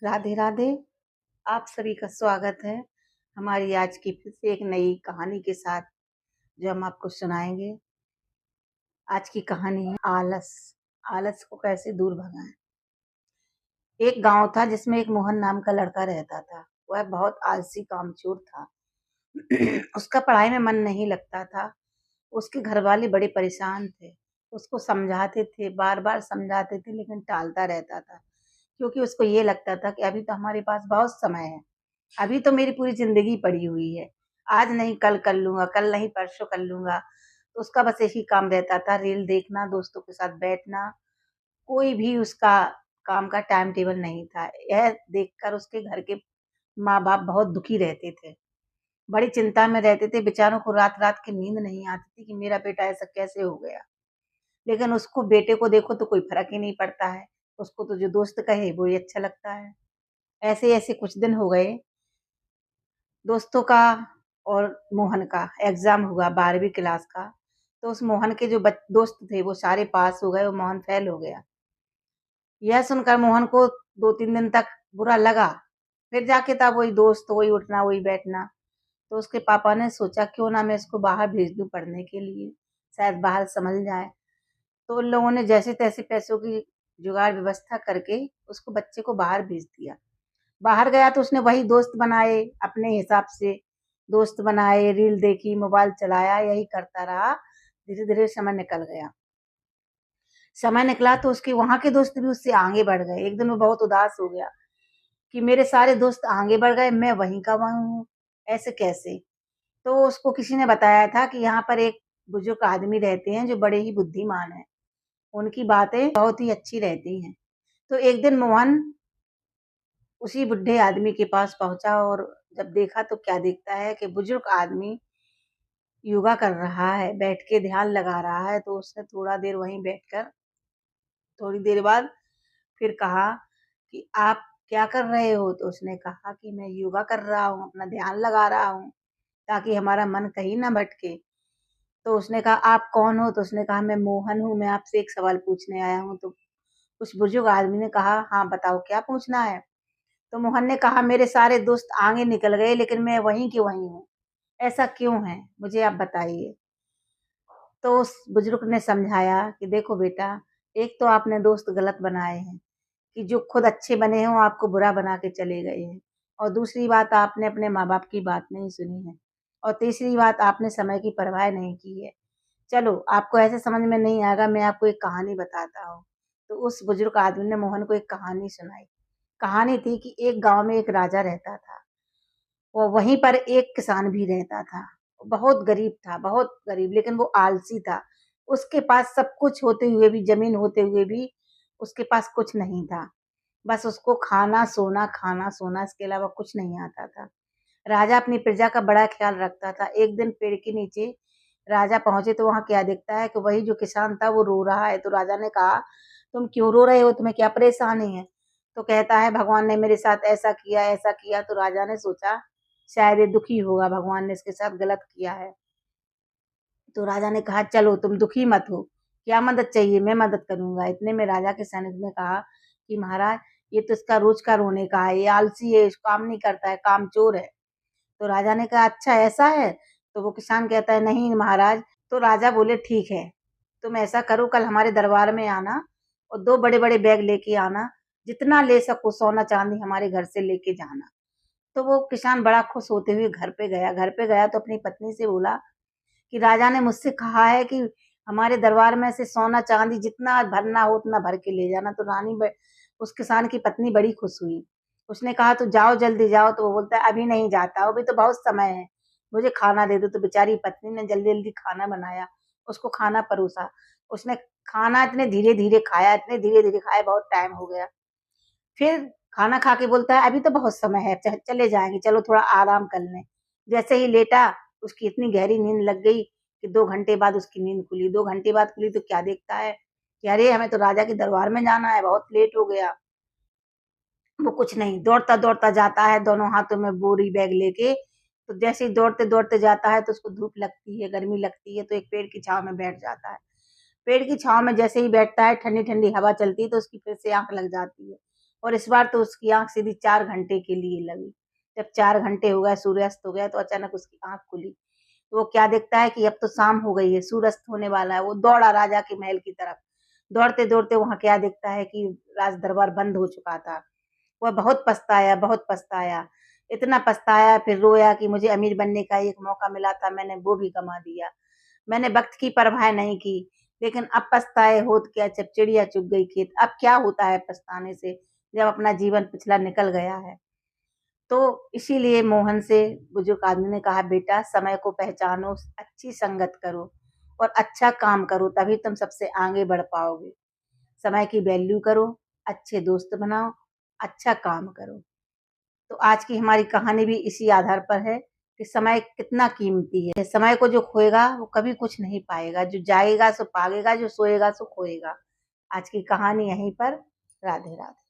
राधे राधे। आप सभी का स्वागत है हमारी आज की फिर से एक नई कहानी के साथ, जो हम आपको सुनाएंगे। आज की कहानी है आलस। आलस को कैसे दूर भगाएं। एक गांव था जिसमें एक मोहन नाम का लड़का रहता था। वह बहुत आलसी कामचोर था। उसका पढ़ाई में मन नहीं लगता था। उसके घर वाले बड़े परेशान थे। उसको समझाते थे, बार बार समझाते थे, लेकिन टालता रहता था, क्योंकि उसको ये लगता था कि अभी तो हमारे पास बहुत समय है, अभी तो मेरी पूरी ज़िंदगी पड़ी हुई है। आज नहीं कल कर लूँगा, कल नहीं परसों कर लूँगा। तो उसका बस यही काम रहता था, रील देखना, दोस्तों के साथ बैठना। कोई भी उसका काम का टाइम टेबल नहीं था। यह देखकर उसके घर के माँ-बाप बहुत दुखी रहते थे। बड़ी चिंता में रहते थे, बेचारों को रात-रात की नींद नहीं आती थी कि मेरा बेटा ऐसा कैसे हो गया। लेकिन उसको, बेटे को देखो तो कोई फ़र्क ही नहीं पड़ता है। उसको तो जो दोस्त कहे वो ही अच्छा लगता है। ऐसे-ऐसे कुछ दिन हो गए। दोस्तों का और मोहन का एग्जाम हुआ 12वीं क्लास का। तो उस मोहन के जो दोस्त थे वो सारे पास हो गए और मोहन फेल हो गया। यह सुनकर मोहन को 2-3 दिन तक बुरा लगा। फिर जाके था वही दोस्त, वही उठना वही बैठना। तो उसके पापा ने सोचा क्यों ना मैं इसको बाहर भेज दूं पढ़ने के लिए, शायद बाहर संभल जाए। तो उन लोगों ने जैसे तैसे पैसों की जुगाड़ व्यवस्था करके उसको, बच्चे को बाहर भेज दिया। बाहर गया तो उसने वही दोस्त बनाए, अपने हिसाब से दोस्त बनाए, रील देखी, मोबाइल चलाया, यही करता रहा। धीरे-धीरे समय निकल गया। समय निकला तो उसके वहाँ के दोस्त भी उससे आगे बढ़ गए। एक दिन वो बहुत उदास हो गया कि मेरे सारे दोस्त आगे बढ़ गए, मैं वहीं का वहीं हूँ, ऐसे कैसे? तो उसको किसी ने बताया था कि यहाँ पर एक बुजुर्ग आदमी रहते हैं जो बड़े ही बुद्धिमान हैं। उनकी बातें बहुत ही अच्छी रहती हैं। तो एक दिन मोहन उसी बुड्ढे आदमी के पास पहुंचा और जब देखा तो क्या देखता है कि बुजुर्ग आदमी योगा कर रहा है, बैठ के ध्यान लगा रहा है। तो उसने थोड़ा देर वहीं बैठकर, थोड़ी देर बाद फिर कहा कि आप क्या कर रहे हो? तो उसने कहा कि मैं योगा कर रहा हूँ, अपना ध्यान लगा रहा हूँ, ताकि हमारा मन कहीं ना भटके। तो उसने कहा आप कौन हो? तो उसने कहा मैं मोहन हूँ, मैं आपसे एक सवाल पूछने आया हूँ। तो उस बुजुर्ग आदमी ने कहा हाँ बताओ क्या पूछना है? तो मोहन ने कहा मेरे सारे दोस्त आगे निकल गए, लेकिन मैं वहीं की वहीं हूँ, ऐसा क्यों है? मुझे आप बताइए। तो उस बुजुर्ग ने समझाया कि देखो बेटा, एक तो आपने दोस्त गलत बनाए हैं कि जो खुद अच्छे बने हों आपको बुरा बना के चले गए हैं, और दूसरी बात आपने अपने माँ-बाप की बात नहीं सुनी है, और तीसरी बात आपने समय की परवाह नहीं की है। चलो, आपको ऐसे समझ में नहीं आएगा, मैं आपको एक कहानी बताता हूँ। तो उस बुजुर्ग आदमी ने मोहन को एक कहानी सुनाई। कहानी थी कि एक गाँव में एक राजा रहता था। और वहीं पर एक किसान भी रहता था। बहुत गरीब था, बहुत गरीब, लेकिन वो आलसी था। उसके पास सब कुछ होते हुए भी, ज़मीन होते हुए भी उसके पास कुछ नहीं था। बस उसको खाना, सोना, इसके अलावा कुछ नहीं आता था। राजा अपनी प्रजा का बड़ा ख़्याल रखता था। एक दिन पेड़ के नीचे राजा पहुँचे तो वहाँ क्या देखता है कि वही जो किसान था वो रो रहा है। तो राजा ने कहा, "तुम क्यों रो रहे हो? तुम्हें क्या परेशानी है?" तो कहता है, "भगवान ने मेरे साथ ऐसा किया, ऐसा किया।" तो राजा ने सोचा शायद ये दुखी होगा, भगवान ने इसके साथ गलत किया है। तो राजा ने कहा चलो तुम दुखी मत हो, क्या मदद चाहिए? मैं मदद करूँगा। इतने में राजा के सैनिक ने कहा कि महाराज, ये तो इसका रोज का रोने का है, ये आलसी है, काम नहीं करता है, कामचोर है। तो राजा ने कहा अच्छा ऐसा है? तो वो किसान कहता है नहीं महाराज। तो राजा बोले ठीक है, तुम ऐसा करो कल हमारे दरबार में आना और 2 बड़े-बड़े बैग लेके आना, जितना ले सको सोना चांदी हमारे घर से लेके जाना। तो वो किसान बड़ा खुश होते हुए घर पे गया। घर पे गया तो अपनी पत्नी से बोला कि राजा ने मुझसे कहा है कि हमारे दरबार में से सोना चांदी जितना भरना हो उतना भर के ले जाना। तो उस किसान की पत्नी बड़ी खुश हुई। उसने कहा तो जाओ जल्दी जाओ। तो वो बोलता है अभी नहीं जाता, अभी तो बहुत समय है, मुझे खाना दे दो। तो बेचारी पत्नी ने जल्दी जल्दी खाना बनाया, उसको खाना परोसा। उसने खाना इतने धीरे धीरे खाया, इतने धीरे धीरे खाया, बहुत टाइम हो गया। फिर खाना खा के बोलता है अभी तो बहुत समय है, चले जाएंगे, चलो थोड़ा आराम कर लें। जैसे ही लेटा, उसकी इतनी गहरी नींद लग गई कि 2 घंटे बाद उसकी नींद खुली। 2 घंटे बाद खुली तो क्या देखता है कि अरे हमें तो राजा के दरबार में जाना है, बहुत लेट हो गया। वो कुछ नहीं, दौड़ता दौड़ता जाता है दोनों हाथों में बोरी बैग लेके। तो जैसे ही दौड़ते दौड़ते जाता है तो उसको धूप लगती है, गर्मी लगती है, तो एक पेड़ की छाव में बैठ जाता है। पेड़ की छाव में जैसे ही बैठता है, ठंडी ठंडी हवा चलती है तो उसकी फिर से आंख लग जाती है और इस बार तो उसकी आँख सीधी 4 घंटे के लिए लगी। जब 4 घंटे हो गए, सूर्यास्त हो गया, तो अचानक उसकी आँख खुली। तो वो क्या देखता है कि अब तो शाम हो गई है, सूर्यास्त होने वाला है। वो दौड़ा राजा के महल की तरफ। दौड़ते-दौड़ते वहाँ क्या देखता है कि राज दरबार बंद हो चुका था। वह बहुत पछताया, बहुत पछताया। इतना पछताया, फिर रोया कि मुझे अमीर बनने का एक मौका मिला था, मैंने वो भी गँवा दिया। मैंने वक़्त की परवाह नहीं की, लेकिन अब पछताए होत क्या, जब चिड़िया चुग गई खेत। अब क्या होता है पछताने से, जब अपना जीवन पिछला निकल गया है। तो इसीलिए मोहन से बुजुर्ग आदमी ने कहा, बेटा समय को पहचानो, अच्छी संगत करो और अच्छा काम करो, तभी तुम सबसे आगे बढ़ पाओगे। समय की वैल्यू करो, अच्छे दोस्त बनाओ, अच्छा काम करो। तो आज की हमारी कहानी भी इसी आधार पर है कि समय कितना कीमती है। समय को जो खोएगा वो कभी कुछ नहीं पाएगा, जो जाएगा सो पाएगा, जो सोएगा सो खोएगा। आज की कहानी यहीं पर। राधे राधे।